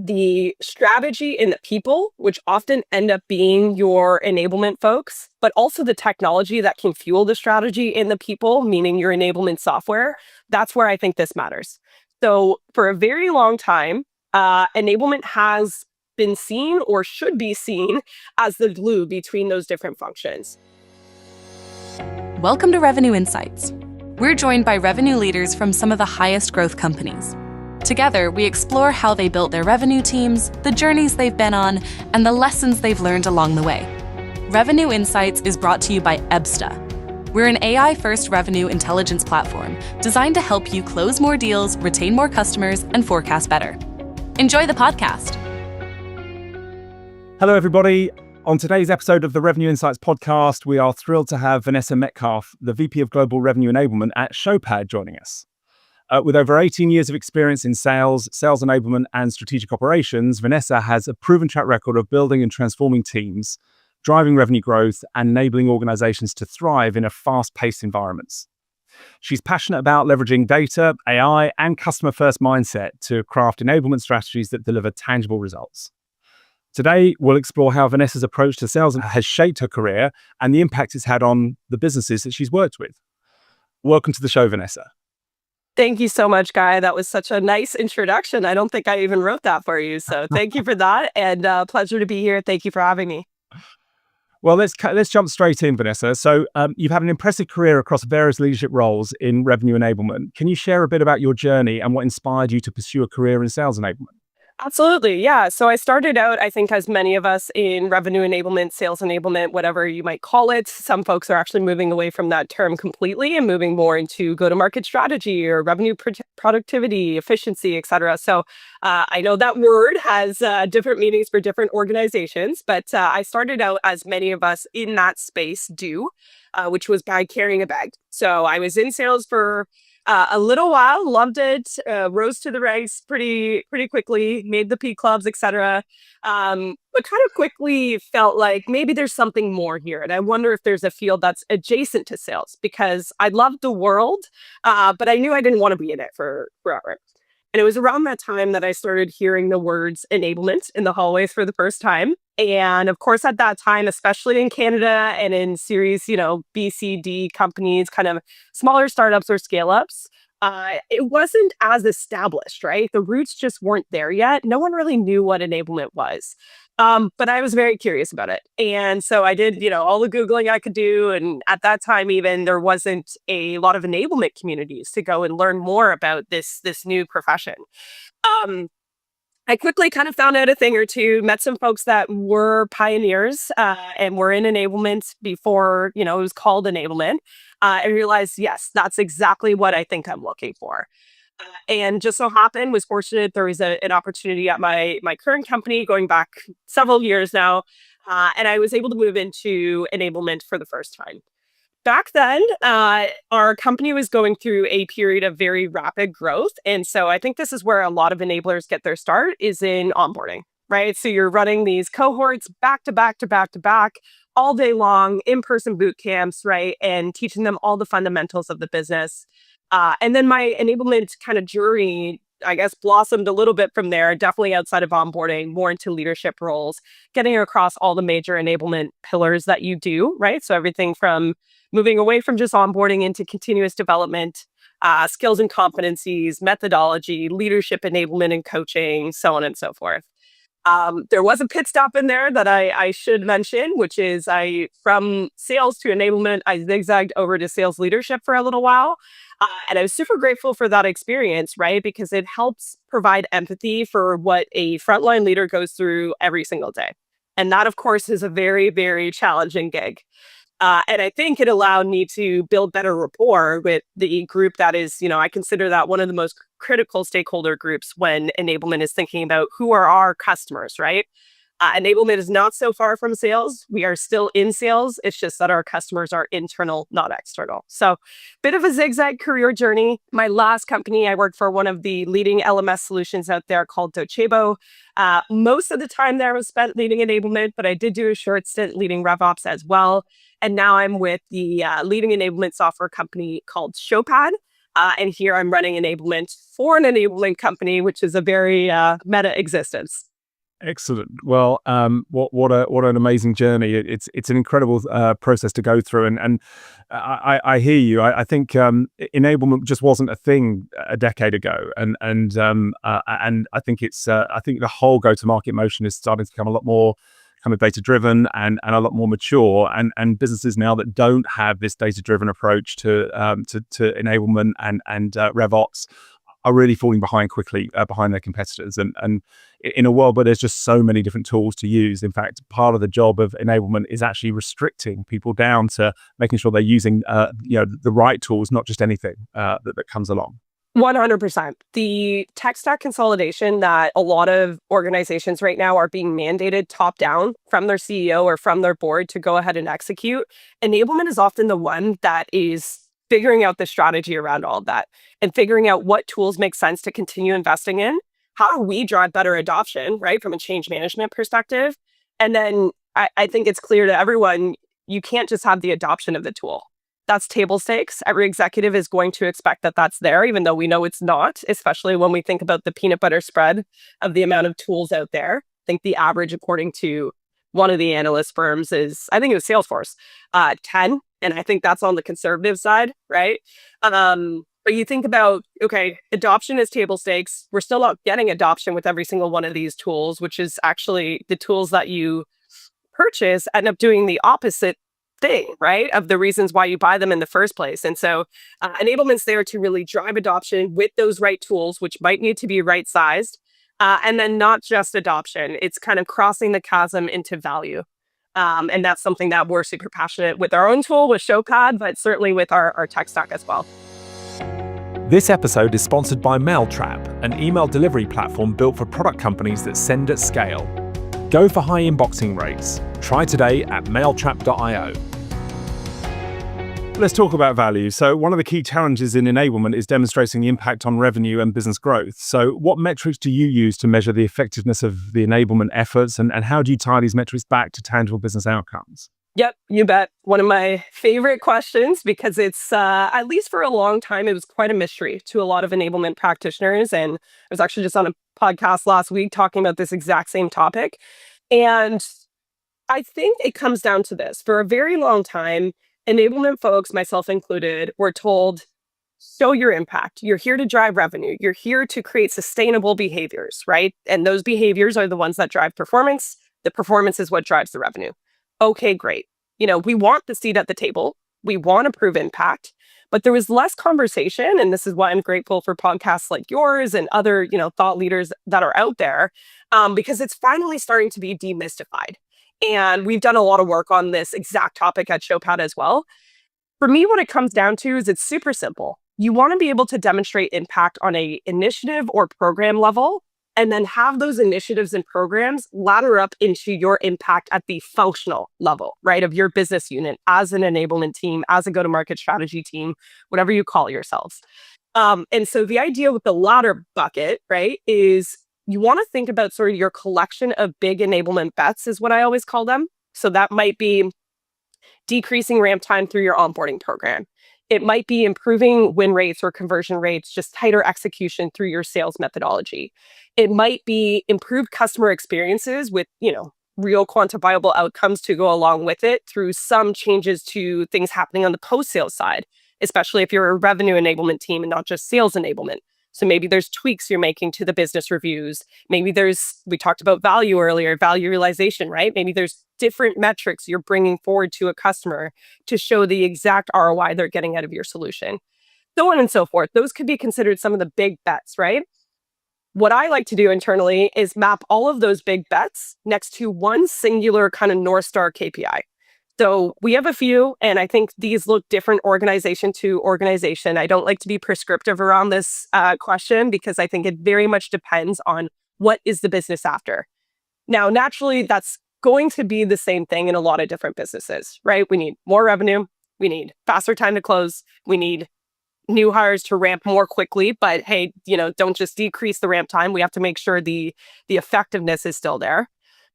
the strategy and the people, which often end up being your enablement folks, but also the technology that can fuel the strategy and the people, meaning your enablement software. That's where I think this matters. So for a very long time, enablement has been seen or should be seen as the glue between those different functions. Welcome to Revenue Insights. We're joined by revenue leaders from some of the highest growth companies. Together, we explore how they built their revenue teams, the journeys they've been on, and the lessons they've learned along the way. Revenue Insights is brought to you by EBSTA. We're an AI-first revenue intelligence platform designed to help you close more deals, retain more customers, and forecast better. Enjoy the podcast. Hello, everybody. On today's episode of the Revenue Insights podcast, we are thrilled to have Vanessa Metcalf, the VP of Global Revenue Enablement at Showpad, joining us. With over 18 years of experience in sales enablement, and strategic operations, Vanessa has a proven track record of building and transforming teams, driving revenue growth, and enabling organizations to thrive in a fast-paced environments. She's passionate about leveraging data, AI, and customer-first mindset to craft enablement strategies that deliver tangible results. Today, we'll explore how Vanessa's approach to sales has shaped her career and the impact it's had on the businesses that she's worked with. Welcome to the show, Vanessa. Thank you so much, Guy. That was such a nice introduction. I don't think I even wrote that for you. So thank you for that. And pleasure to be here. Thank you for having me. Well, let's jump straight in, Vanessa. So you've had an impressive career across various leadership roles in revenue enablement. Can you share a bit about your journey and what inspired you to pursue a career in sales enablement? Absolutely. Yeah. So I started out, I think, as many of us in revenue enablement, sales enablement, whatever you might call it. Some folks are actually moving away from that term completely and moving more into go-to-market strategy or revenue productivity, efficiency, et cetera. So I know that word has different meanings for different organizations, but I started out as many of us in that space do, which was by carrying a bag. So I was in sales for a little while, loved it, rose to the ranks pretty quickly, made the P clubs, etc. But kind of quickly felt like maybe there's something more here. And I wonder if there's a field that's adjacent to sales, because I loved the world, but I knew I didn't want to be in it forever. And it was around that time that I started hearing the words enablement in the hallways for the first time. And of course, at that time, especially in Canada and in series, B, C, D companies, kind of smaller startups or scale ups, it wasn't as established, right? The roots just weren't there yet. No one really knew what enablement was. But I was very curious about it. And so I did, all the Googling I could do. And at that time, even there wasn't a lot of enablement communities to go and learn more about this new profession. I quickly kind of found out a thing or two, met some folks that were pioneers and were in enablement before, it was called enablement. I realized, yes, that's exactly what I think I'm looking for. And just so happened, was fortunate, there was an opportunity at my current company going back several years now. And I was able to move into enablement for the first time. Back then, our company was going through a period of very rapid growth. And so I think this is where a lot of enablers get their start, is in onboarding, right? So you're running these cohorts back to back to back to back all day long, in-person boot camps, right? And teaching them all the fundamentals of the business. And then my enablement kind of journey, I guess, blossomed a little bit from there, definitely outside of onboarding, more into leadership roles, getting across all the major enablement pillars that you do, right? So everything from moving away from just onboarding into continuous development, skills and competencies, methodology, leadership enablement and coaching, so on and so forth. There was a pit stop in there that I should mention, which is from sales to enablement, I zigzagged over to sales leadership for a little while. And I was super grateful for that experience, right? Because it helps provide empathy for what a frontline leader goes through every single day. And that, of course, is a very, very challenging gig. And I think it allowed me to build better rapport with the group that is, I consider that one of the most critical stakeholder groups when enablement is thinking about who are our customers, right? Enablement is not so far from sales. We are still in sales. It's just that our customers are internal, not external. So bit of a zigzag career journey. My last company, I worked for one of the leading LMS solutions out there called Docebo. Most of the time there was spent leading enablement, but I did do a short stint leading RevOps as well. And now I'm with the leading enablement software company called Showpad. And here I'm running enablement for an enabling company, which is a very meta existence. Excellent. Well, what an amazing journey. It's an incredible process to go through, and I hear you. I think enablement just wasn't a thing a decade ago, and I think I think the whole go to market motion is starting to become a lot more kind of data driven and a lot more mature, and businesses now that don't have this data driven approach to enablement and RevOps are really falling behind quickly behind their competitors. And in a world where there's just so many different tools to use, in fact, part of the job of enablement is actually restricting people down to making sure they're using the right tools, not just anything that comes along. 100%. The tech stack consolidation that a lot of organizations right now are being mandated top down from their CEO or from their board to go ahead and execute, enablement is often the one that is figuring out the strategy around all of that and figuring out what tools make sense to continue investing in. How do we drive better adoption, right, from a change management perspective? And then I think it's clear to everyone, you can't just have the adoption of the tool. That's table stakes. Every executive is going to expect that that's there, even though we know it's not, especially when we think about the peanut butter spread of the amount of tools out there. I think the average, according to one of the analyst firms, is, I think it was Salesforce, 10. And I think that's on the conservative side, right? But you think about, okay, adoption is table stakes. We're still not getting adoption with every single one of these tools, which is actually the tools that you purchase end up doing the opposite thing, right? Of the reasons why you buy them in the first place. And so enablement's there to really drive adoption with those right tools, which might need to be right sized. And then not just adoption, it's kind of crossing the chasm into value. And that's something that we're super passionate with our own tool, with Showpad, but certainly with our tech stack as well. This episode is sponsored by MailTrap, an email delivery platform built for product companies that send at scale. Go for high inboxing rates. Try today at mailtrap.io. Let's talk about value. So one of the key challenges in enablement is demonstrating the impact on revenue and business growth. So what metrics do you use to measure the effectiveness of the enablement efforts, and how do you tie these metrics back to tangible business outcomes? Yep, you bet. One of my favorite questions, because it's, at least for a long time, it was quite a mystery to a lot of enablement practitioners. And I was actually just on a podcast last week talking about this exact same topic. And I think it comes down to this. For a very long time, enablement folks, myself included, were told, show your impact. You're here to drive revenue. You're here to create sustainable behaviors, right? And those behaviors are the ones that drive performance. The performance is what drives the revenue. Okay, great. We want the seat at the table. We want to prove impact, but there was less conversation. And this is why I'm grateful for podcasts like yours and other, thought leaders that are out there, because it's finally starting to be demystified. And we've done a lot of work on this exact topic at Showpad as well. For me, what it comes down to is it's super simple. You want to be able to demonstrate impact on a initiative or program level, and then have those initiatives and programs ladder up into your impact at the functional level, right, of your business unit as an enablement team, as a go-to-market strategy team, whatever you call yourselves. And so the idea with the latter bucket, right, is you want to think about sort of your collection of big enablement bets is what I always call them. So that might be decreasing ramp time through your onboarding program. It might be improving win rates or conversion rates, just tighter execution through your sales methodology. It might be improved customer experiences with, real quantifiable outcomes to go along with it through some changes to things happening on the post-sales side, especially if you're a revenue enablement team and not just sales enablement. So maybe there's tweaks you're making to the business reviews. Maybe we talked about value earlier, value realization, right? Maybe there's different metrics you're bringing forward to a customer to show the exact ROI they're getting out of your solution. So on and so forth. Those could be considered some of the big bets, right? What I like to do internally is map all of those big bets next to one singular kind of North Star KPI. So we have a few, and I think these look different organization to organization. I don't like to be prescriptive around this question because I think it very much depends on what is the business after. Now, naturally, that's going to be the same thing in a lot of different businesses, right? We need more revenue. We need faster time to close. We need new hires to ramp more quickly. But hey, don't just decrease the ramp time. We have to make sure the effectiveness is still there.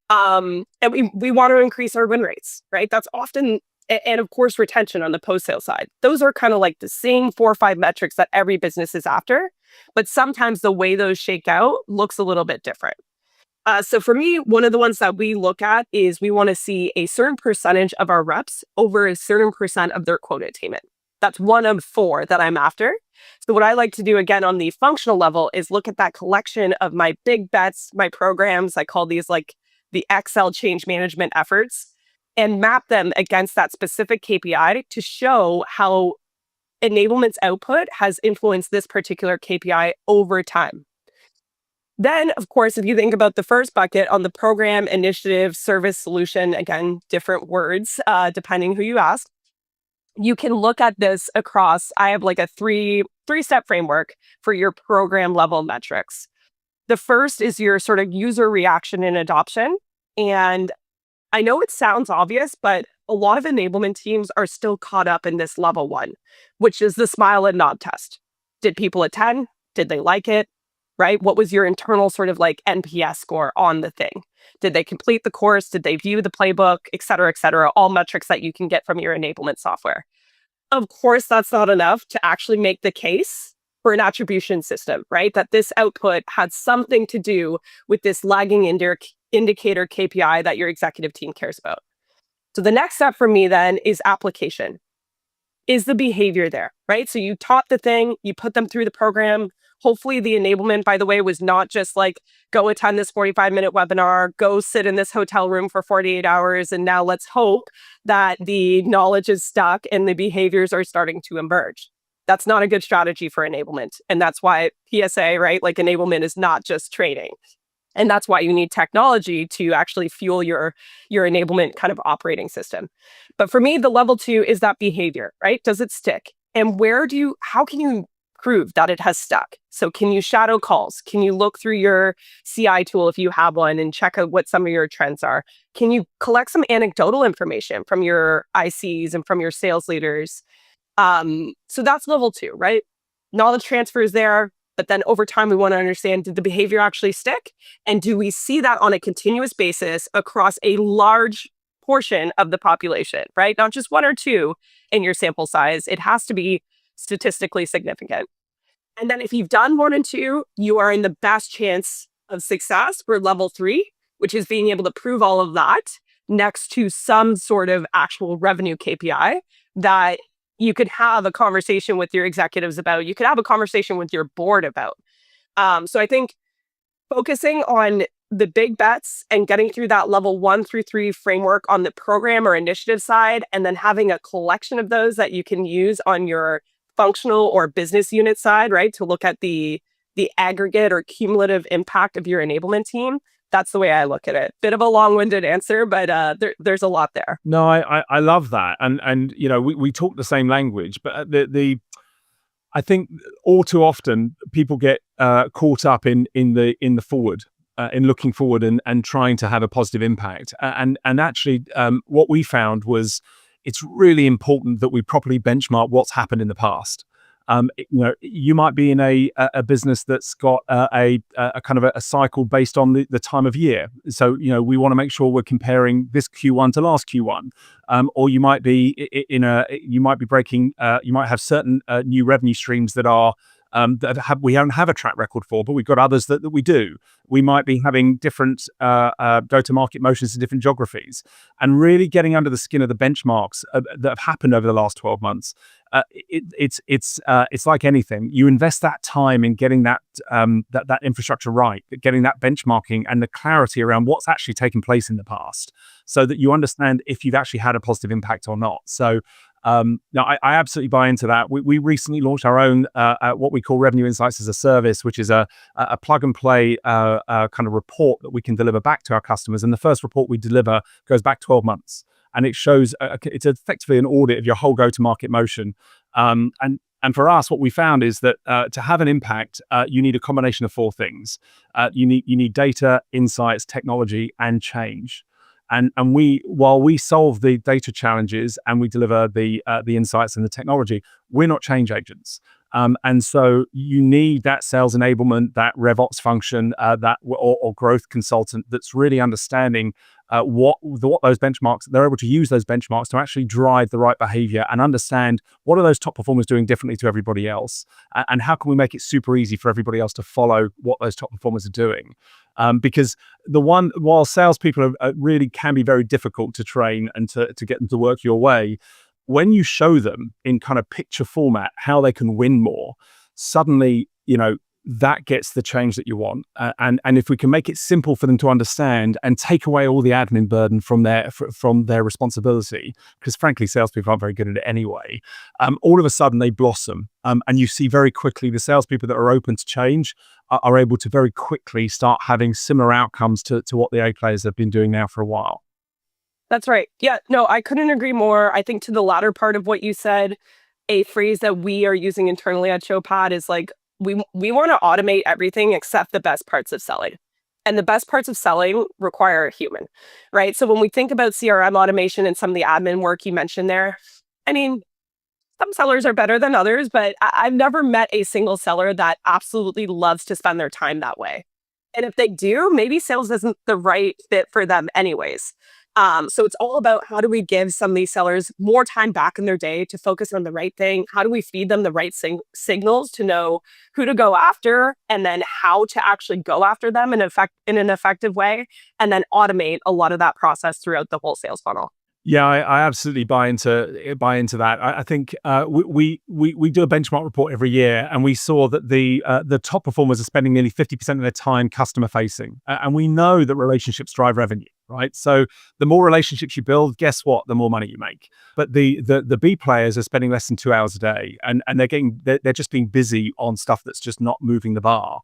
And we want to increase our win rates, right? That's often And of course, retention on the post-sale side. Those are kind of like the same 4 or 5 metrics that every business is after, but sometimes the way those shake out looks a little bit different. So for me, one of the ones that we look at is we want to see a certain percentage of our reps over a certain percent of their quota attainment. That's one of 4 that I'm after. So what I like to do again on the functional level is look at that collection of my big bets, my programs. I call these like the Excel change management efforts, and map them against that specific KPI to show how enablement's output has influenced this particular KPI over time. Then, of course, if you think about the first bucket on the program, initiative, service, solution, again, different words, depending who you ask, you can look at this across, I have like a three-step framework for your program level metrics. The first is your sort of user reaction and adoption. And I know it sounds obvious, but a lot of enablement teams are still caught up in this level 1, which is the smile and nod test. Did people attend? Did they like it? Right? What was your internal sort of like NPS score on the thing? Did they complete the course? Did they view the playbook, et cetera, all metrics that you can get from your enablement software. Of course, that's not enough to actually make the case for an attribution system, right? That this output had something to do with this lagging indicator KPI that your executive team cares about. So the next step for me then is application. Is the behavior there, right? So you taught the thing, you put them through the program. Hopefully the enablement, by the way, was not just like, go attend this 45-minute webinar, go sit in this hotel room for 48 hours, and now let's hope that the knowledge is stuck and the behaviors are starting to emerge. That's not a good strategy for enablement. And that's why PSA, right? Like enablement is not just training. And that's why you need technology to actually fuel your enablement kind of operating system. But for me, the level 2 is that behavior, right? Does it stick? And how can you prove that it has stuck? So can you shadow calls? Can you look through your CI tool if you have one and check out what some of your trends are? Can you collect some anecdotal information from your ICs and from your sales leaders? So that's level 2, right? Knowledge transfer is there. But then over time, we want to understand, did the behavior actually stick? And do we see that on a continuous basis across a large portion of the population, right? Not just 1 or 2 in your sample size. It has to be statistically significant. And then if you've done 1 and 2, you are in the best chance of success for level 3, which is being able to prove all of that next to some sort of actual revenue KPI that you could have a conversation with your executives about, you could have a conversation with your board about. So I think focusing on the big bets and getting through that level 1 through 3 framework on the program or initiative side, and then having a collection of those that you can use on your functional or business unit side, right? To look at the aggregate or cumulative impact of your enablement team. That's the way I look at it. Bit of a long-winded answer, but there's a lot there. No, I love that, and you know we talk the same language, but I think all too often people get caught up in the forward, in looking forward and trying to have a positive impact, and actually what we found was it's really important that we properly benchmark what's happened in the past. You might be in a business that's got a kind of a cycle based on the time of year. So, we want to make sure we're comparing this Q1 to last Q1. Or you might be you might have certain new revenue streams that are we don't have a track record for, but we've got others that we do. We might be having different go-to-market motions in different geographies, and really getting under the skin of the benchmarks that have happened over the last 12 months. It's like anything. You invest that time in getting that infrastructure right, getting that benchmarking and the clarity around what's actually taken place in the past, so that you understand if you've actually had a positive impact or not. So. No, I absolutely buy into that. We recently launched our own what we call Revenue Insights as a Service, which is a plug and play kind of report that we can deliver back to our customers. And the first report we deliver goes back 12 months, and it shows it's effectively an audit of your whole go-to-market motion. And for us, what we found is that to have an impact, you need a combination of 4 things. You need data, insights, technology, and change. And while we solve the data challenges and we deliver the insights and the technology, we're not change agents. And so you need that sales enablement, that RevOps function, or growth consultant that's really understanding what those benchmarks, they're able to use those benchmarks to actually drive the right behavior and understand what are those top performers doing differently to everybody else, and how can we make it super easy for everybody else to follow what those top performers are doing. Because while salespeople really can be very difficult to train and to get them to work your way, when you show them in kind of picture format how they can win more, suddenly, that gets the change that you want. And if we can make it simple for them to understand and take away all the admin burden from their responsibility, because frankly, salespeople aren't very good at it anyway, all of a sudden they blossom. And you see very quickly the salespeople that are open to change are able to very quickly start having similar outcomes to what the A players have been doing now for a while. That's right. Yeah, no, I couldn't agree more. I think to the latter part of what you said, a phrase that we are using internally at Showpad is like, we want to automate everything except the best parts of selling. And the best parts of selling require a human, right? So when we think about CRM automation and some of the admin work you mentioned there, I mean, some sellers are better than others, but I've never met a single seller that absolutely loves to spend their time that way. And if they do, maybe sales isn't the right fit for them anyways. So it's all about how do we give some of these sellers more time back in their day to focus on the right thing? How do we feed them the right signals to know who to go after and then how to actually go after them in an effective way, and then automate a lot of that process throughout the whole sales funnel? Yeah, I absolutely buy into that. I think we do a benchmark report every year, and we saw that the top performers are spending nearly 50% of their time customer facing, and we know that relationships drive revenue, right? So the more relationships you build, guess what? The more money you make. But the B players are spending less than 2 hours a day, and they're just being busy on stuff that's just not moving the bar.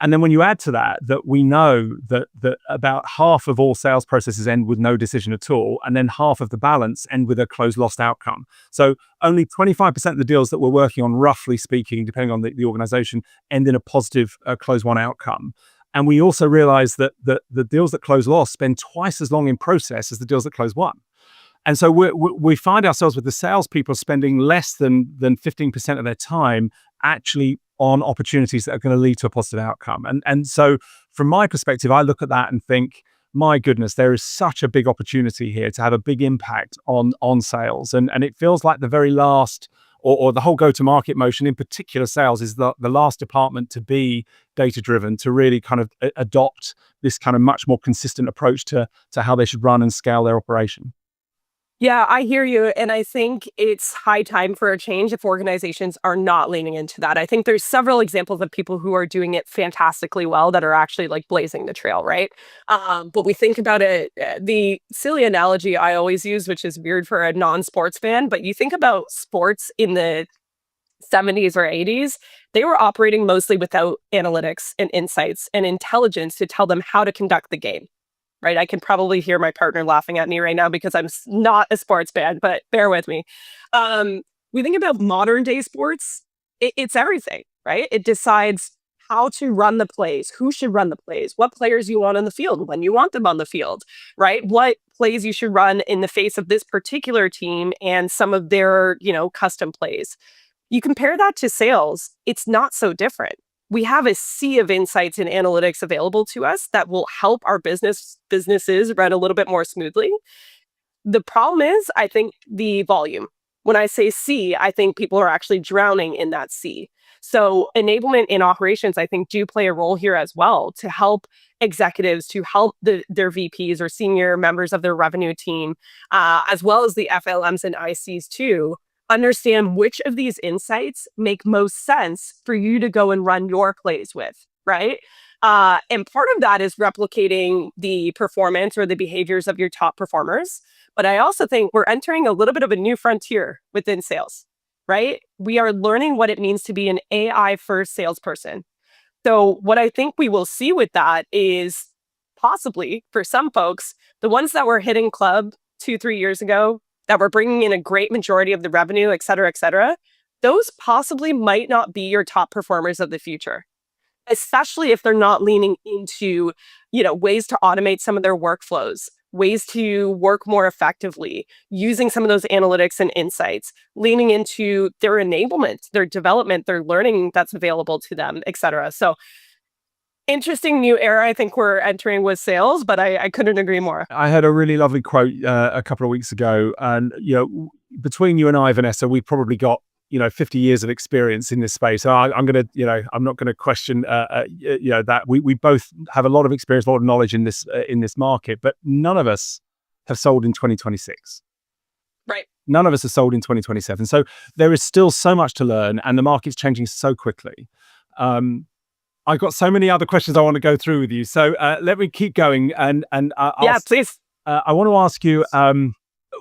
And then when you add to that we know that about half of all sales processes end with no decision at all, and then half of the balance end with a closed lost outcome. So only 25% of the deals that we're working on, roughly speaking, depending on the organization, end in a positive close won outcome. And we also realize that the deals that close lost spend twice as long in process as the deals that close won. And so we find ourselves with the salespeople spending less than 15% of their time actually on opportunities that are going to lead to a positive outcome. And so from my perspective, I look at that and think, my goodness, there is such a big opportunity here to have a big impact on sales. And it feels like the very last, or the whole go-to-market motion, in particular sales, is the last department to be data-driven, to really kind of adopt this kind of much more consistent approach to how they should run and scale their operation. Yeah, I hear you. And I think it's high time for a change if organizations are not leaning into that. I think there's several examples of people who are doing it fantastically well that are actually like blazing the trail, right? But we think about it, the silly analogy I always use, which is weird for a non-sports fan, but you think about sports in the 70s or 80s, they were operating mostly without analytics and insights and intelligence to tell them how to conduct the game. Right? I can probably hear my partner laughing at me right now because I'm not a sports fan, but bear with me. We think about modern day sports, it's everything, right? It decides how to run the plays, who should run the plays, what players you want on the field, when you want them on the field, right? What plays you should run in the face of this particular team and some of their, custom plays. You compare that to sales, it's not so different. We have a sea of insights and analytics available to us that will help our businesses run a little bit more smoothly. The problem is, I think, the volume. When I say sea, I think people are actually drowning in that sea. So enablement in operations, I think, do play a role here as well to help executives, to help their VPs or senior members of their revenue team, as well as the FLMs and ICs too, understand which of these insights make most sense for you to go and run your plays with, right? And part of that is replicating the performance or the behaviors of your top performers. But I also think we're entering a little bit of a new frontier within sales, right? We are learning what it means to be an AI first salesperson. So what I think we will see with that is possibly for some folks, the ones that were hitting club 2-3 years ago, that were bringing in a great majority of the revenue, et cetera, those possibly might not be your top performers of the future, especially if they're not leaning into, ways to automate some of their workflows, ways to work more effectively, using some of those analytics and insights, leaning into their enablement, their development, their learning that's available to them, et cetera. So Interesting new era I think we're entering with sales, but I couldn't agree more. I heard a really lovely quote a couple of weeks ago, and between you and I, Vanessa, we've probably got 50 years of experience in this space. So I'm gonna, I'm not going to question, that we both have a lot of experience, a lot of knowledge in this market, but none of us have sold in 2026. Right. None of us are sold in 2027. So there is still so much to learn, and the market's changing so quickly. I've got so many other questions I want to go through with you. So let me keep going. Yeah, please. I want to ask you,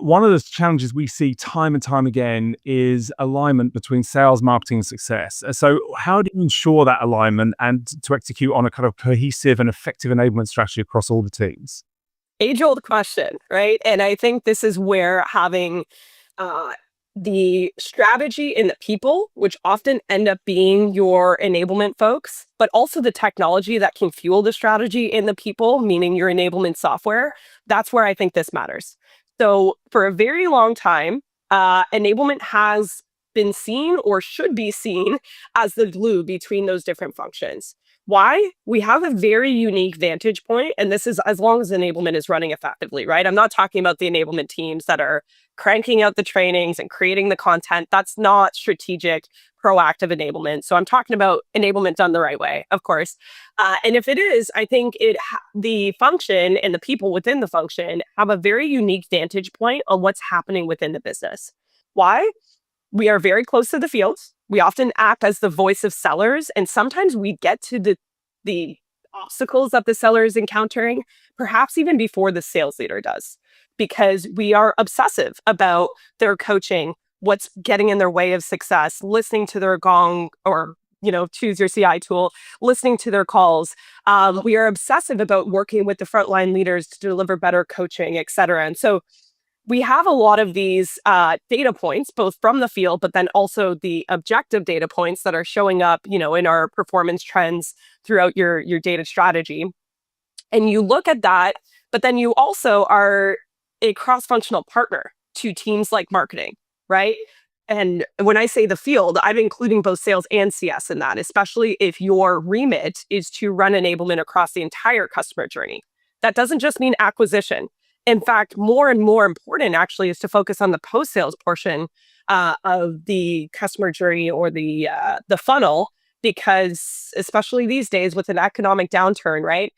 one of the challenges we see time and time again is alignment between sales, marketing, and success. So how do you ensure that alignment and to execute on a kind of cohesive and effective enablement strategy across all the teams? Age-old question, right? And I think this is where having uh, the strategy and the people, which often end up being your enablement folks, but also the technology that can fuel the strategy in the people, meaning your enablement software, that's where I think this matters. So for a very long time, enablement has been seen or should be seen as the glue between those different functions. Why? We have a very unique vantage point, and this is as long as enablement is running effectively, right? I'm not talking about the enablement teams that are cranking out the trainings and creating the content. That's not strategic, proactive enablement. So I'm talking about enablement done the right way, of course. And if it is, I think the function and the people within the function have a very unique vantage point on what's happening within the business. Why? We are very close to the field. We often act as the voice of sellers, and sometimes we get to the obstacles that the seller is encountering, perhaps even before the sales leader does, because we are obsessive about their coaching, what's getting in their way of success, listening to their gong or choose your CI tool, listening to their calls. We are obsessive about working with the frontline leaders to deliver better coaching, et cetera. And so we have a lot of these data points, both from the field, but then also the objective data points that are showing up, in our performance trends throughout your data strategy. And you look at that, but then you also are a cross-functional partner to teams like marketing, right? And when I say the field, I'm including both sales and CS in that, especially if your remit is to run enablement across the entire customer journey. That doesn't just mean acquisition. In fact, more and more important actually is to focus on the post-sales portion of the customer journey or the funnel, because especially these days with an economic downturn, right,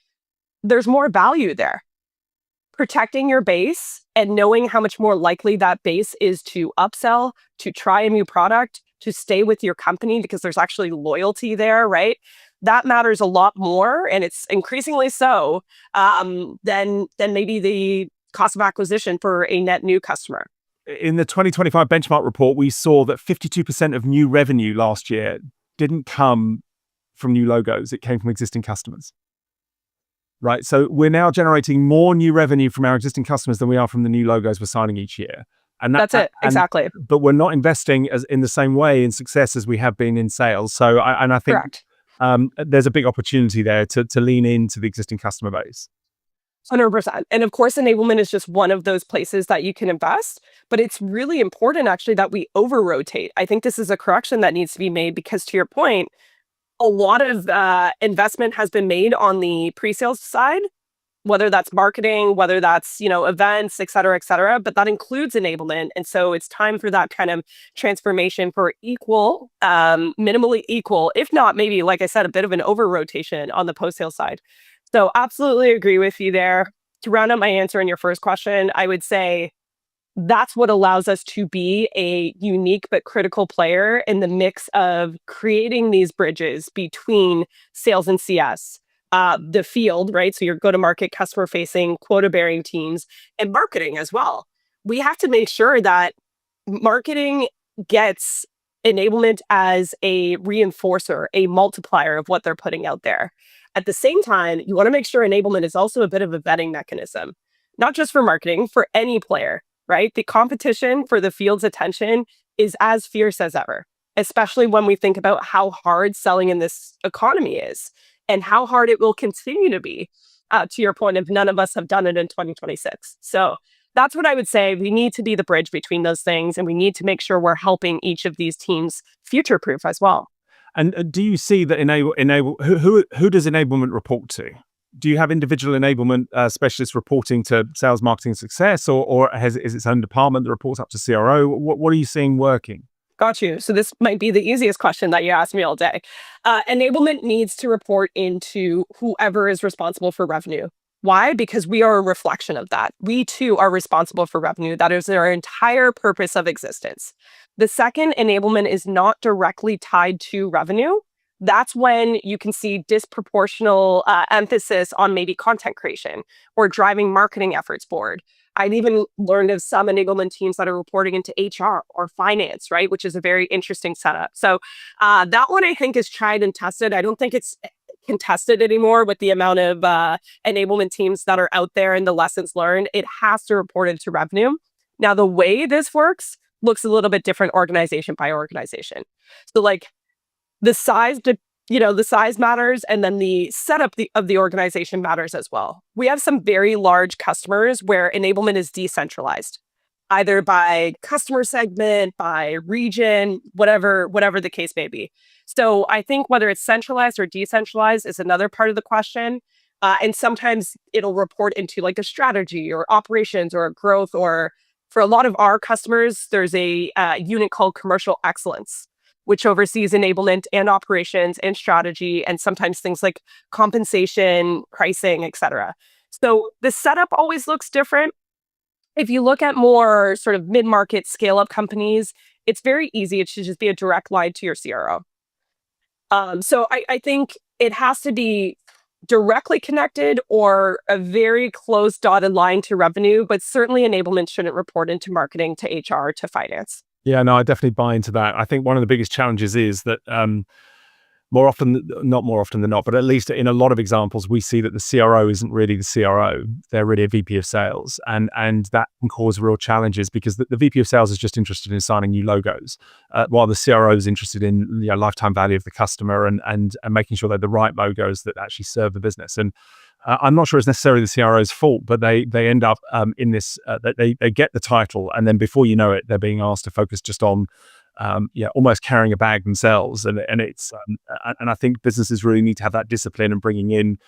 there's more value there. Protecting your base and knowing how much more likely that base is to upsell, to try a new product, to stay with your company because there's actually loyalty there, right? That matters a lot more, and it's increasingly so than maybe the cost of acquisition for a net new customer. In the 2025 benchmark report, we saw that 52% of new revenue last year didn't come from new logos. It came from existing customers. Right. So we're now generating more new revenue from our existing customers than we are from the new logos we're signing each year. And that's it. Exactly. But we're not investing in the same way in success as we have been in sales. So I think there's a big opportunity there to lean into the existing customer base. 100%. And of course, enablement is just one of those places that you can invest, but it's really important actually that we over rotate. I think this is a correction that needs to be made because, to your point, a lot of investment has been made on the pre-sales side, whether that's marketing, whether that's, events, et cetera, but that includes enablement. And so it's time for that kind of transformation for equal, minimally equal, if not maybe, like I said, a bit of an over rotation on the post-sales side. So absolutely agree with you there. To round up my answer in your first question, I would say that's what allows us to be a unique but critical player in the mix of creating these bridges between sales and CS, the field, right? So your go-to-market, customer-facing, quota-bearing teams, and marketing as well. We have to make sure that marketing gets enablement as a reinforcer, a multiplier of what they're putting out there. At the same time, you want to make sure enablement is also a bit of a vetting mechanism, not just for marketing, for any player, right? The competition for the field's attention is as fierce as ever, especially when we think about how hard selling in this economy is and how hard it will continue to be, to your point, if none of us have done it in 2026. So that's what I would say. We need to be the bridge between those things, and we need to make sure we're helping each of these teams future-proof as well. And do you see that who does enablement report to? Do you have individual enablement specialists reporting to sales, marketing, success, or is its own department that reports up to CRO? What are you seeing working? Got you. So this might be the easiest question that you ask me all day. Enablement needs to report into whoever is responsible for revenue. Why? Because we are a reflection of that. We too are responsible for revenue. That is our entire purpose of existence. The second, enablement is not directly tied to revenue. That's when you can see disproportional emphasis on maybe content creation or driving marketing efforts forward. I've even learned of some enablement teams that are reporting into HR or finance, right? Which is a very interesting setup. So that one I think is tried and tested. I don't think it's contested anymore with the amount of enablement teams that are out there and the lessons learned. It has to report into revenue. Now, the way this works looks a little bit different organization by organization. So like the size, the size matters, and then the setup of the organization matters as well. We have some very large customers where enablement is decentralized, either by customer segment, by region, whatever the case may be. So I think whether it's centralized or decentralized is another part of the question. And sometimes it'll report into like a strategy or operations or growth, or for a lot of our customers, there's a unit called commercial excellence, which oversees enablement and operations and strategy, and sometimes things like compensation, pricing, etc. So the setup always looks different. If you look at more sort of mid-market scale-up companies, it's very easy. It should just be a direct line to your CRO. So I think it has to be directly connected or a very close dotted line to revenue, but certainly enablement shouldn't report into marketing, to HR, to finance. Yeah, no, I definitely buy into that. I think one of the biggest challenges is that not more often than not, but at least in a lot of examples, we see that the CRO isn't really the CRO. They're really a VP of sales. And that can cause real challenges because the VP of sales is just interested in signing new logos, while the CRO is interested in lifetime value of the customer and making sure they're the right logos that actually serve the business. And I'm not sure it's necessarily the CRO's fault, but they end up in this, they get the title, and then before you know it, they're being asked to focus just on almost carrying a bag themselves, and it's and I think businesses really need to have that discipline and bringing in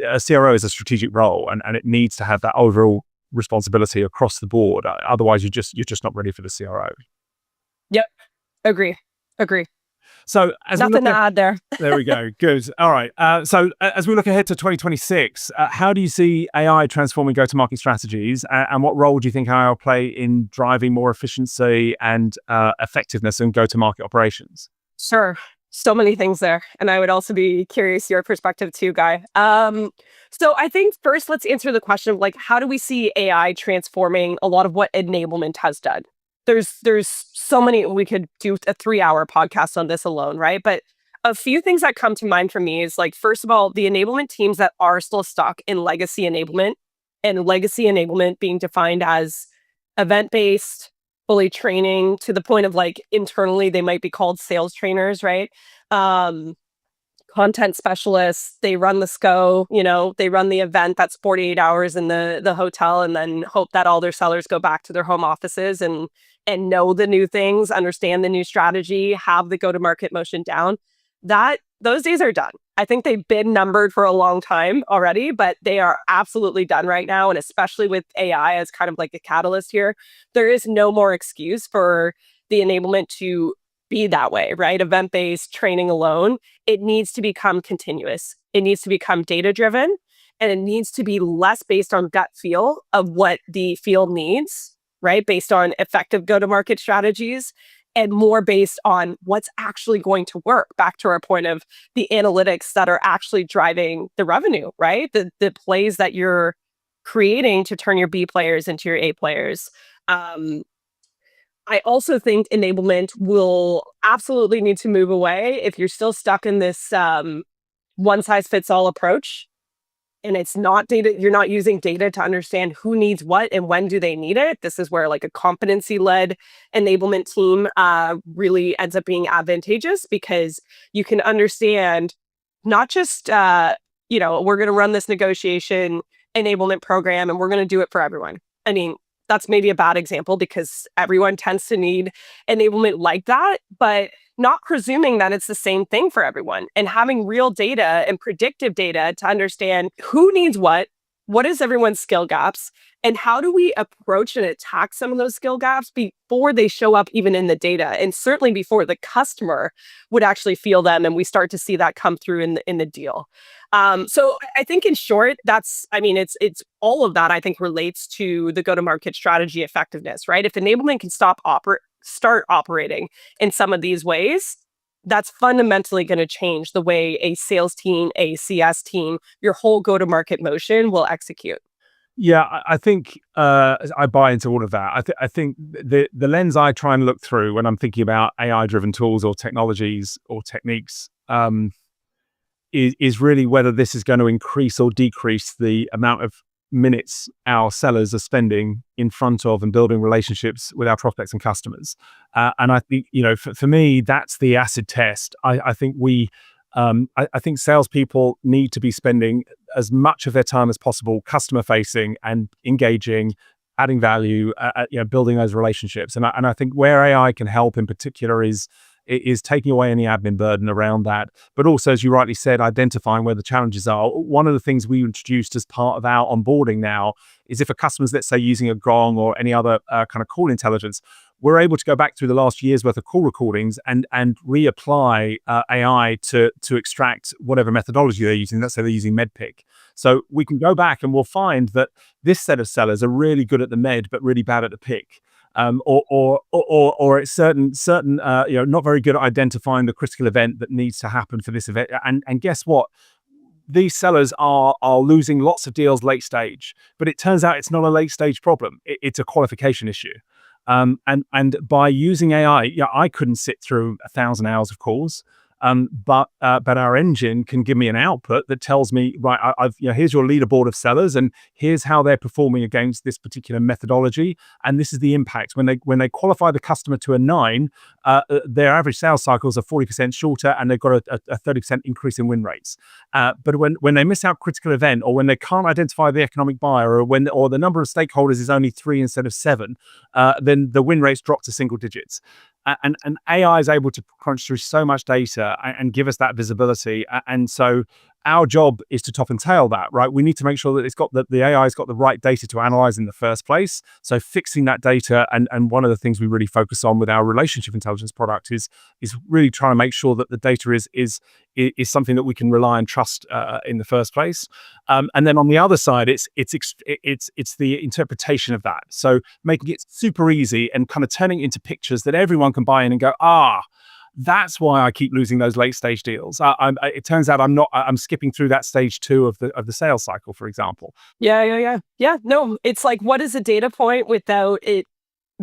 a CRO is a strategic role, and it needs to have that overall responsibility across the board. Otherwise, you're just not ready for the CRO. Yep, agree. So as Nothing to add there. There we go. Good. All right. So as we look ahead to 2026, how do you see AI transforming go-to-market strategies, and what role do you think AI will play in driving more efficiency and effectiveness in go-to-market operations? Sure. So many things there. And I would also be curious your perspective too, Guy. So I think first let's answer the question of like, how do we see AI transforming a lot of what enablement has done? There's so many, we could do a 3-hour podcast on this alone, right? But a few things that come to mind for me is like, first of all, the enablement teams that are still stuck in legacy enablement, and legacy enablement being defined as event-based, fully training, to the point of like internally, they might be called sales trainers, right? Content specialists, they run the SCO, they run the event that's 48 hours in the hotel, and then hope that all their sellers go back to their home offices and know the new things, understand the new strategy, have the go-to-market motion down. Those days are done. I think they've been numbered for a long time already, but they are absolutely done right now. And especially with AI as kind of like a catalyst here, there is no more excuse for the enablement to be that way, right? Event-based training alone. It needs to become continuous. It needs to become data-driven, and it needs to be less based on gut feel of what the field needs, right? Based on effective go-to-market strategies, and more based on what's actually going to work. Back to our point of the analytics that are actually driving the revenue, right? The plays that you're creating to turn your B players into your A players. I also think enablement will absolutely need to move away if you're still stuck in this one-size-fits-all approach. And it's not data, you're not using data to understand who needs what and when do they need it. This is where like a competency-led enablement team really ends up being advantageous, because you can understand not just, we're going to run this negotiation enablement program and we're going to do it for everyone. I mean, that's maybe a bad example because everyone tends to need enablement like that. But not presuming that it's the same thing for everyone, and having real data and predictive data to understand who needs what is everyone's skill gaps, and how do we approach and attack some of those skill gaps before they show up even in the data, and certainly before the customer would actually feel them and we start to see that come through in the deal. So I think in short, it's all of that I think relates to the go-to-market strategy effectiveness, right? If enablement can start operating in some of these ways, that's fundamentally going to change the way a sales team, a CS team, your whole go-to-market motion will execute. Yeah, I think I buy into all of that. I think the lens I try and look through when I'm thinking about AI-driven tools or technologies or techniques is really whether this is going to increase or decrease the amount of minutes our sellers are spending in front of and building relationships with our prospects and customers. And I think, for me, that's the acid test. I think I think salespeople need to be spending as much of their time as possible customer facing and engaging, adding value, building those relationships. And I think where AI can help in particular is taking away any admin burden around that. But also, as you rightly said, identifying where the challenges are. One of the things we introduced as part of our onboarding now is if a customer's, let's say, using a Gong or any other kind of call intelligence, we're able to go back through the last year's worth of call recordings and reapply AI to extract whatever methodology they're using. Let's say they're using MedPick. So we can go back and we'll find that this set of sellers are really good at the med, but really bad at the pick. Or it's certain not very good at identifying the critical event that needs to happen for this event. And guess what? These sellers are losing lots of deals late stage, but it turns out it's not a late stage problem. It's a qualification issue. And by using AI, I couldn't sit through 1,000 hours of calls. But our engine can give me an output that tells me, right, here's your leaderboard of sellers, and here's how they're performing against this particular methodology, and this is the impact. When they qualify the customer to a 9, their average sales cycles are 40% shorter, and they've got a 30% increase in win rates. But when they miss out critical event, or when they can't identify the economic buyer, or the number of stakeholders is only 3 instead of 7, then the win rates drop to single digits. And AI is able to crunch through so much data and give us that visibility. And so our job is to top and tail that, right? We need to make sure that the AI's got the right data to analyze in the first place. So fixing that data, and one of the things we really focus on with our relationship intelligence product is really trying to make sure that the data is something that we can rely and trust in the first place. And then on the other side, it's the interpretation of that. So making it super easy and kind of turning it into pictures that everyone can buy in and go, that's why I keep losing those late stage deals. It turns out I'm skipping through that stage 2 of the sales cycle, for example. Yeah. No, it's like, what is a data point without it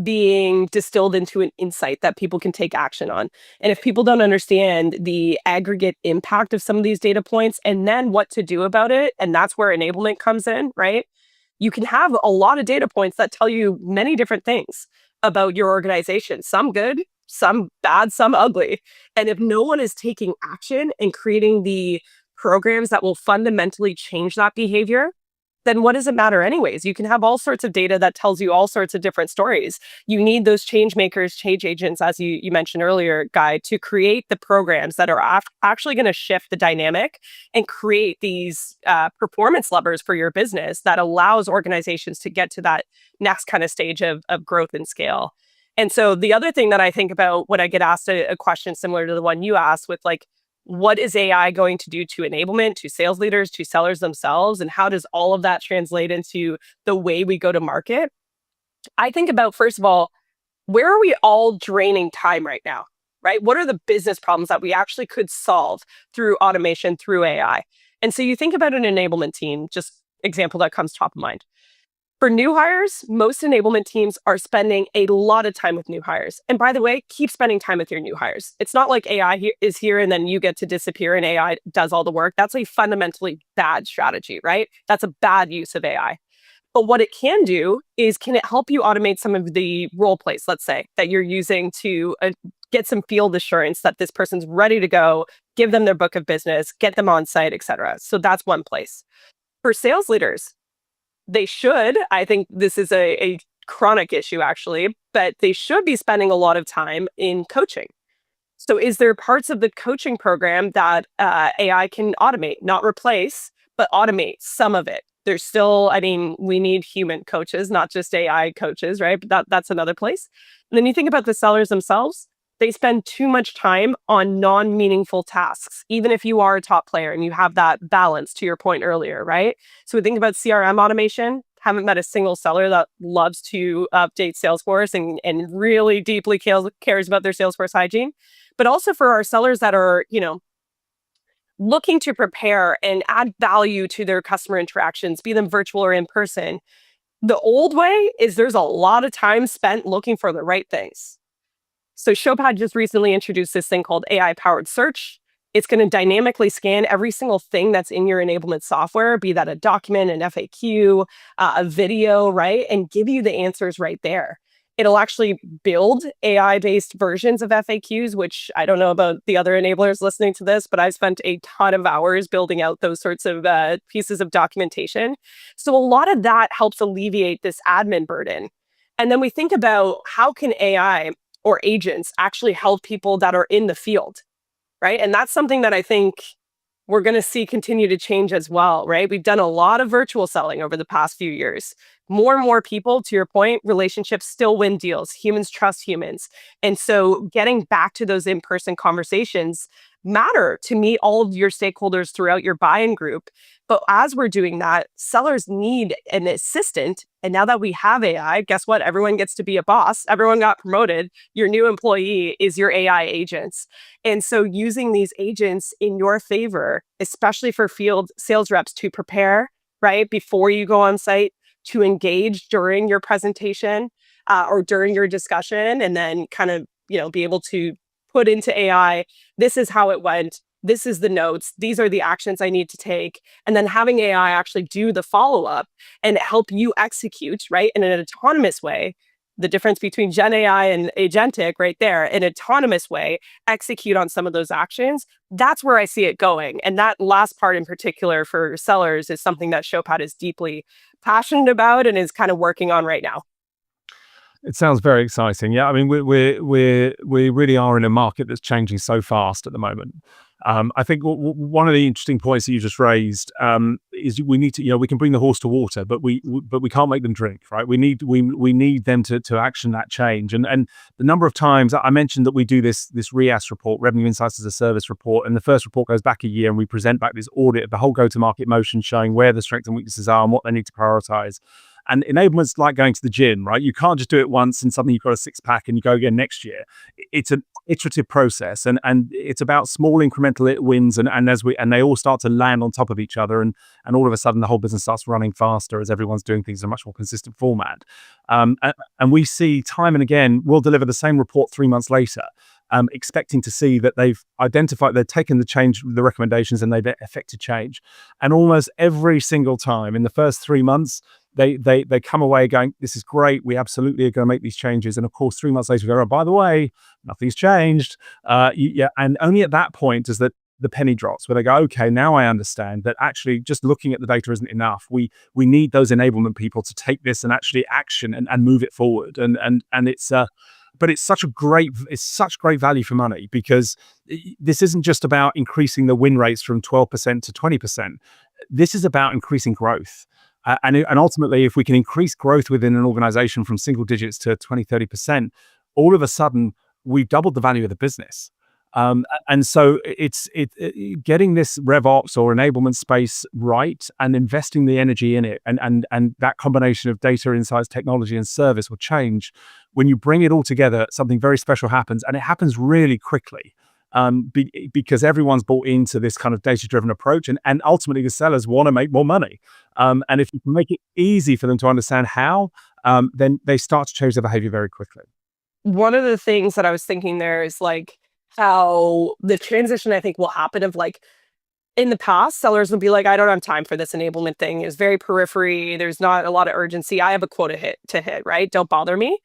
being distilled into an insight that people can take action on? And if people don't understand the aggregate impact of some of these data points and then what to do about it, and that's where enablement comes in, right? You can have a lot of data points that tell you many different things about your organization, some good, some bad, some ugly. And if no one is taking action and creating the programs that will fundamentally change that behavior, then what does it matter anyways? You can have all sorts of data that tells you all sorts of different stories. You need those change makers, change agents, as you mentioned earlier, Guy, to create the programs that are actually going to shift the dynamic and create these performance levers for your business that allows organizations to get to that next kind of stage of growth and scale. And so the other thing that I think about when I get asked a question similar to the one you asked with, like, what is AI going to do to enablement, to sales leaders, to sellers themselves, and how does all of that translate into the way we go to market? I think about, first of all, where are we all draining time right now, right? What are the business problems that we actually could solve through automation, through AI? And so you think about an enablement team, just example that comes top of mind. For new hires, most enablement teams are spending a lot of time with new hires. And by the way, keep spending time with your new hires. It's not like AI is here and then you get to disappear and AI does all the work. That's a fundamentally bad strategy, right? That's a bad use of AI. But what it can do is, can it help you automate some of the role plays, let's say, that you're using to get some field assurance that this person's ready to go, give them their book of business, get them on site, et cetera. So that's one place. For sales leaders, they should, I think this is a chronic issue actually, but they should be spending a lot of time in coaching. So is there parts of the coaching program that AI can automate, not replace, but automate some of it? There's still, I mean, we need human coaches, not just AI coaches, right? But that's another place. And then you think about the sellers themselves, they spend too much time on non-meaningful tasks, even if you are a top player and you have that balance to your point earlier, right? So we think about CRM automation. Haven't met a single seller that loves to update Salesforce and really deeply cares about their Salesforce hygiene. But also for our sellers that are, looking to prepare and add value to their customer interactions, be them virtual or in person. The old way is there's a lot of time spent looking for the right things. So Showpad just recently introduced this thing called AI-powered search. It's going to dynamically scan every single thing that's in your enablement software, be that a document, an FAQ, a video, right? And give you the answers right there. It'll actually build AI-based versions of FAQs, which I don't know about the other enablers listening to this, but I've spent a ton of hours building out those sorts of pieces of documentation. So a lot of that helps alleviate this admin burden. And then we think about how can AI or agents actually help people that are in the field, right? And that's something that I think we're going to see continue to change as well, right? We've done a lot of virtual selling over the past few years. More and more people, to your point, relationships still win deals. Humans trust humans. And so getting back to those in-person conversations matter to meet all of your stakeholders throughout your buy-in group. But as we're doing that, sellers need an assistant. And now that we have AI, guess what? Everyone gets to be a boss. Everyone got promoted. Your new employee is your AI agents. And so using these agents in your favor, especially for field sales reps to prepare, right, before you go on site, to engage during your presentation or during your discussion, and then kind of, be able to put into AI, this is how it went. This is the notes. These are the actions I need to take. And then having AI actually do the follow-up and help you execute, right, in an autonomous way. The difference between Gen AI and agentic right there, an autonomous way, execute on some of those actions. That's where I see it going. And that last part in particular for sellers is something that Showpad is deeply passionate about and is kind of working on right now. It sounds very exciting. Yeah, I mean, we really are in a market that's changing so fast at the moment. I think one of the interesting points that you just raised is we need to, we can bring the horse to water, but we can't make them drink, right? We need them to action that change. And the number of times I mentioned that we do this RIAS report, Revenue Insights as a Service report, and the first report goes back a year, and we present back this audit of the whole go-to-market motion, showing where the strengths and weaknesses are and what they need to prioritize. And enablement's like going to the gym, right? You can't just do it once and suddenly you've got a six pack and you go again next year. It's an iterative process, and it's about small incremental wins, and they all start to land on top of each other, and all of a sudden the whole business starts running faster as everyone's doing things in a much more consistent format. And we see time and again, we'll deliver the same report 3 months later, expecting to see that they've taken the recommendations, and they've effected change. And almost every single time in the first 3 months, they come away going, this is great. We absolutely are going to make these changes. And of course, 3 months later, we go, oh, by the way, nothing's changed. And only at that point does the penny drops, where they go, okay, now I understand that actually just looking at the data isn't enough. We need those enablement people to take this and actually action and move it forward. And it's but it's such great value for money, because this isn't just about increasing the win rates from 12% to 20%. This is about increasing growth. And ultimately, if we can increase growth within an organization from single digits to 20-30%, all of a sudden, we've doubled the value of the business. And so it's getting this RevOps or enablement space right, and investing the energy in it, and that combination of data, insights, technology, and service will change. When you bring it all together, something very special happens, and it happens really quickly. Because everyone's bought into this kind of data-driven approach, and ultimately the sellers want to make more money. And if you can make it easy for them to understand how, then they start to change their behavior very quickly. One of the things that I was thinking there is like how the transition I think will happen of like, in the past, sellers would be like, I don't have time for this enablement thing. It's very periphery. There's not a lot of urgency. I have a quota to hit, right? Don't bother me.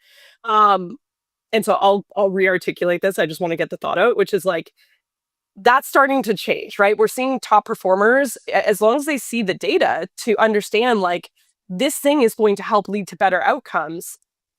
And so I'll re-articulate this. I just want to get the thought out, which is like, that's starting to change, right? We're seeing top performers, as long as they see the data to understand like this thing is going to help lead to better outcomes,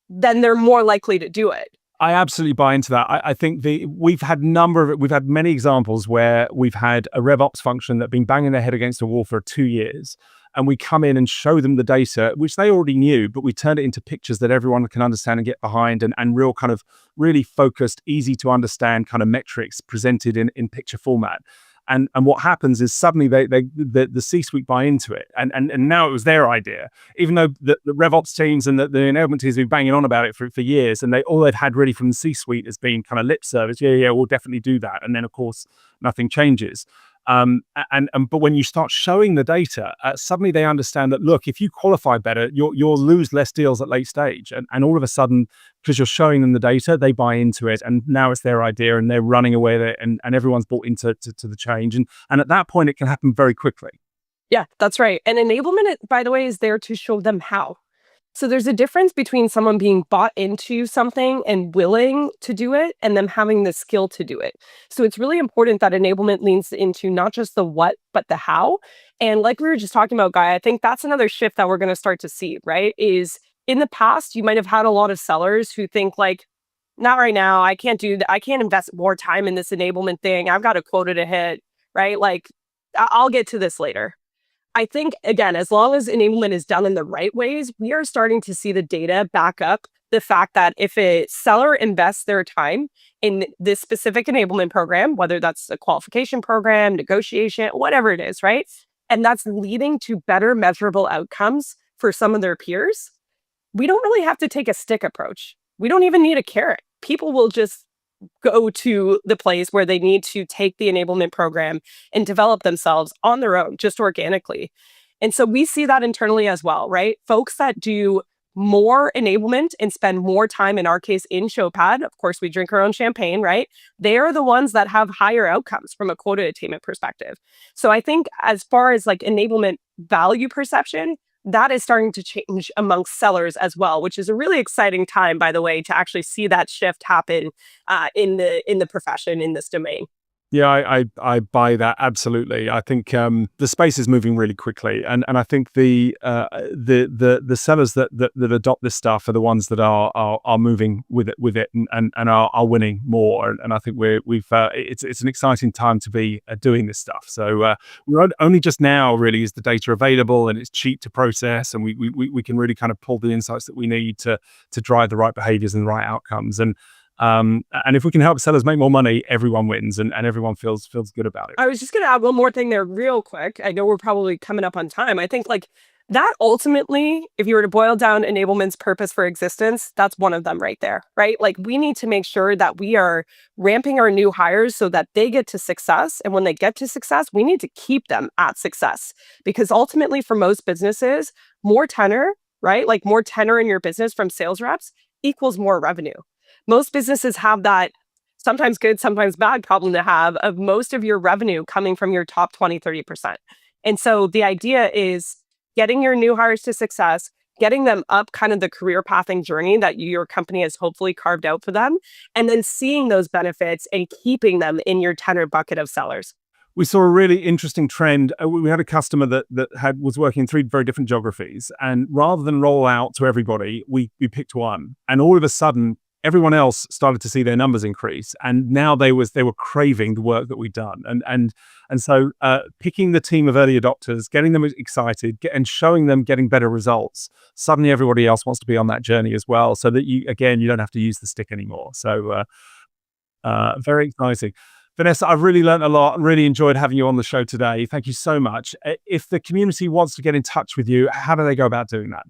then they're more likely to do it. I absolutely buy into that. I think we've had many examples where we've had a RevOps function that been banging their head against a wall for 2 years, and we come in and show them the data, which they already knew, but we turn it into pictures that everyone can understand and get behind, and real kind of really focused, easy to understand kind of metrics presented in picture format. And what happens is suddenly the C-suite buy into it, and now it was their idea, even though the RevOps teams and the enablement teams have been banging on about it for years, and all they've had really from the C-suite has been kind of lip service. Yeah, we'll definitely do that, and then of course nothing changes. But when you start showing the data, suddenly they understand that, look, if you qualify better, you'll lose less deals at late stage. And all of a sudden, because you're showing them the data, they buy into it. And now it's their idea and they're running away with it, and everyone's bought into the change. And at that point, it can happen very quickly. Yeah, that's right. And enablement, by the way, is there to show them how. So there's a difference between someone being bought into something and willing to do it and them having the skill to do it. So it's really important that enablement leans into not just the what, but the how. And like we were just talking about, Guy, I think that's another shift that we're going to start to see, right? Is in the past, you might have had a lot of sellers who think like, not right now, I can't do that. I can't invest more time in this enablement thing. I've got a quota to hit, right? Like, I'll get to this later. I think, again, as long as enablement is done in the right ways, we are starting to see the data back up the fact that if a seller invests their time in this specific enablement program, whether that's a qualification program, negotiation, whatever it is, right? And that's leading to better measurable outcomes for some of their peers, we don't really have to take a stick approach. We don't even need a carrot. People will just go to the place where they need to take the enablement program and develop themselves on their own, just organically. And so we see that internally as well, right? Folks that do more enablement and spend more time, in our case, in Showpad, of course, we drink our own champagne, right? They are the ones that have higher outcomes from a quota attainment perspective. So I think as far as like enablement value perception, that is starting to change amongst sellers as well, which is a really exciting time, by the way, to actually see that shift happen in the profession, in this domain. Yeah, I buy that absolutely. I think the space is moving really quickly, and I think the sellers that adopt this stuff are the ones that are moving with it and are winning more. And I think it's an exciting time to be doing this stuff. So we're only just now really is the data available, and it's cheap to process, and we can really kind of pull the insights that we need to drive the right behaviors and the right outcomes. And if we can help sellers make more money, everyone wins and everyone feels good about it. I was just going to add one more thing there real quick. I know we're probably coming up on time. I think like that ultimately, if you were to boil down enablement's purpose for existence, that's one of them right there, right? Like we need to make sure that we are ramping our new hires so that they get to success. And when they get to success, we need to keep them at success, because ultimately for most businesses, more tenure, right? Like more tenure in your business from sales reps equals more revenue. Most businesses have that sometimes good, sometimes bad problem to have of most of your revenue coming from your top 20, 30%. And so the idea is getting your new hires to success, getting them up kind of the career pathing journey that your company has hopefully carved out for them, and then seeing those benefits and keeping them in your tenure bucket of sellers. We saw a really interesting trend. We had a customer that was working in 3 very different geographies, and rather than roll out to everybody, we picked one, and all of a sudden, everyone else started to see their numbers increase, and now they were craving the work that we'd done, and so picking the team of early adopters, getting them excited, and showing them getting better results. Suddenly, everybody else wants to be on that journey as well, so that you don't have to use the stick anymore. So very exciting. Vanessa, I've really learned a lot and really enjoyed having you on the show today. Thank you so much. If the community wants to get in touch with you, how do they go about doing that?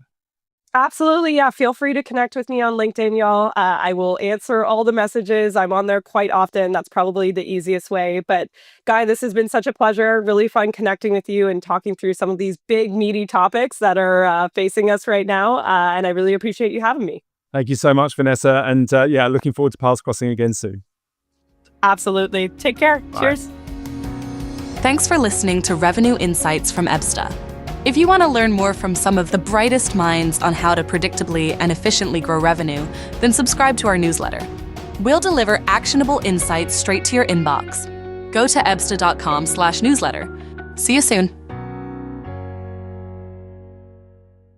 Absolutely. Yeah. Feel free to connect with me on LinkedIn, y'all. I will answer all the messages. I'm on there quite often. That's probably the easiest way. But Guy, this has been such a pleasure. Really fun connecting with you and talking through some of these big, meaty topics that are facing us right now. And I really appreciate you having me. Thank you so much, Vanessa. And looking forward to paths crossing again soon. Absolutely. Take care. Bye. Cheers. Thanks for listening to Revenue Insights from EBSTA. If you want to learn more from some of the brightest minds on how to predictably and efficiently grow revenue, then subscribe to our newsletter. We'll deliver actionable insights straight to your inbox. Go to ebsta.com/newsletter. See you soon.